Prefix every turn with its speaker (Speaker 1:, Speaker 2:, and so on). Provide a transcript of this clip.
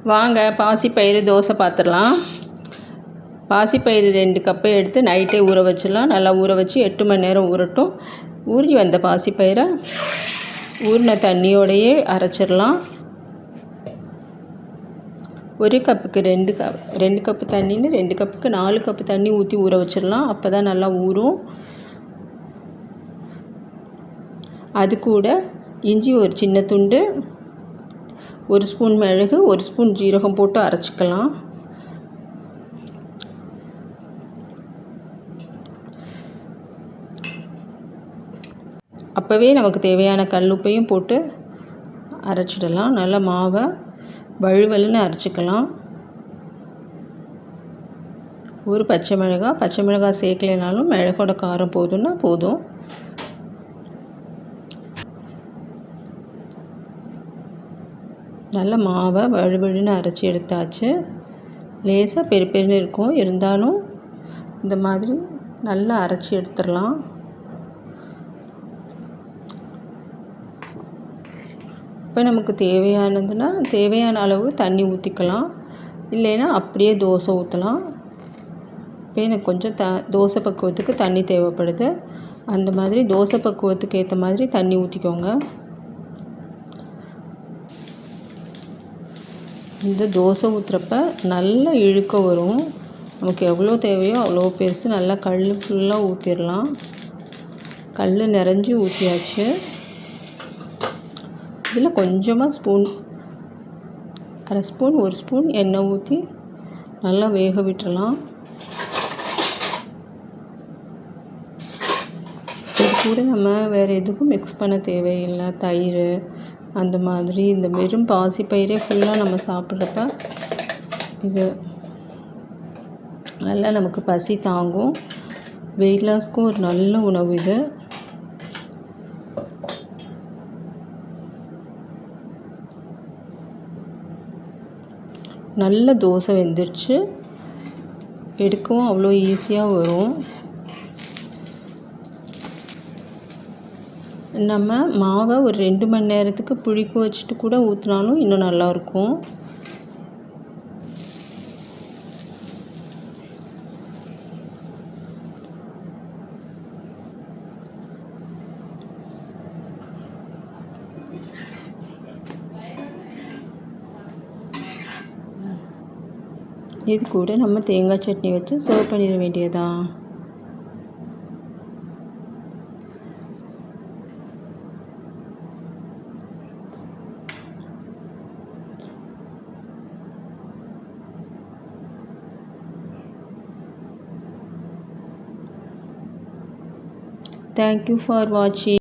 Speaker 1: வாங்க பாசிப்பயிறு தோசை பார்த்துடலாம். பாசிப்பயிறு 2 கப்பு எடுத்து நைட்டே ஊற வச்சிடலாம். நல்லா ஊற வச்சு 8 மணி நேரம் ஊறட்டும். ஊறி வந்த பாசிப்பயிரை ஊறின தண்ணியோடையே அரைச்சிடலாம். 1 கப்புக்கு 2 கப்பு தண்ணின்னு 2 கப்புக்கு 4 கப்பு தண்ணி ஊற்றி ஊற வச்சிடலாம். அப்போ தான் நல்லா ஊறும். அது கூட இஞ்சி ஒரு சின்ன துண்டு, 1 ஸ்பூன் மிளகு, 1 ஸ்பூன் ஜீரகம் போட்டு அரைச்சிக்கலாம். அப்போவே நமக்கு தேவையான கல்லுப்பையும் போட்டு அரைச்சிடலாம். நல்லா மாவை வழுவலுன்னு அரைச்சிக்கலாம். ஒரு பச்சை மிளகாய் சேர்க்கலைனாலும் மிளகோட காரம் போதும்னா போதும். நல்ல மாவை வழுவழுன்னு அரைச்சி எடுத்தாச்சு. லேசாக பெருன்னு இருக்கும், இருந்தாலும் இந்த மாதிரி நல்லா அரைச்சி எடுத்துடலாம். இப்போ நமக்கு தேவையான அளவு தண்ணி ஊற்றிக்கலாம். இல்லைன்னா அப்படியே தோசை ஊற்றலாம். இப்போ எனக்கு கொஞ்சம் தோசை பக்குவத்துக்கு தண்ணி தேவைப்படுது. அந்த மாதிரி தோசை பக்குவத்துக்கு ஏற்ற மாதிரி தண்ணி ஊற்றிக்கோங்க. இந்த தோசை ஊற்றுறப்ப நல்லா இழுக்க வரும். நமக்கு எவ்வளோ தேவையோ அவ்வளோ பெருசு நல்லா கல் ஃபுல்லாக ஊற்றிடலாம். கல் நிறைஞ்சி ஊற்றியாச்சு. இதில் கொஞ்சமாக அரை ஸ்பூன் 1 ஸ்பூன் எண்ணெய் ஊற்றி நல்லா வேக விட்டுறலாம். இது கூட நம்ம வேறு எதுக்கும் மிக்ஸ் பண்ண தேவையில்லை. தயிர் அந்த மாதிரி இந்த வெறும் பாசிப்பயிரே ஃபுல்லாக நம்ம சாப்பிட்றப்ப இது நல்லா நமக்கு பசி தாங்கும். வெயிட் லாஸ்க்கும் ஒரு நல்ல உணவு இது. நல்ல தோசை வெந்துருச்சு. எடுக்கவும் அவ்வளோ ஈஸியாக வரும். நம்ம மாவை ஒரு 2 மணி நேரத்துக்கு புளிக்க வச்சுட்டு கூட ஊற்றினாலும் இன்னும் நல்லாயிருக்கும். இது கூட நம்ம தேங்காய் சட்னி வச்சு சர்வ் பண்ணிட வேண்டியதான். Thank you for watching.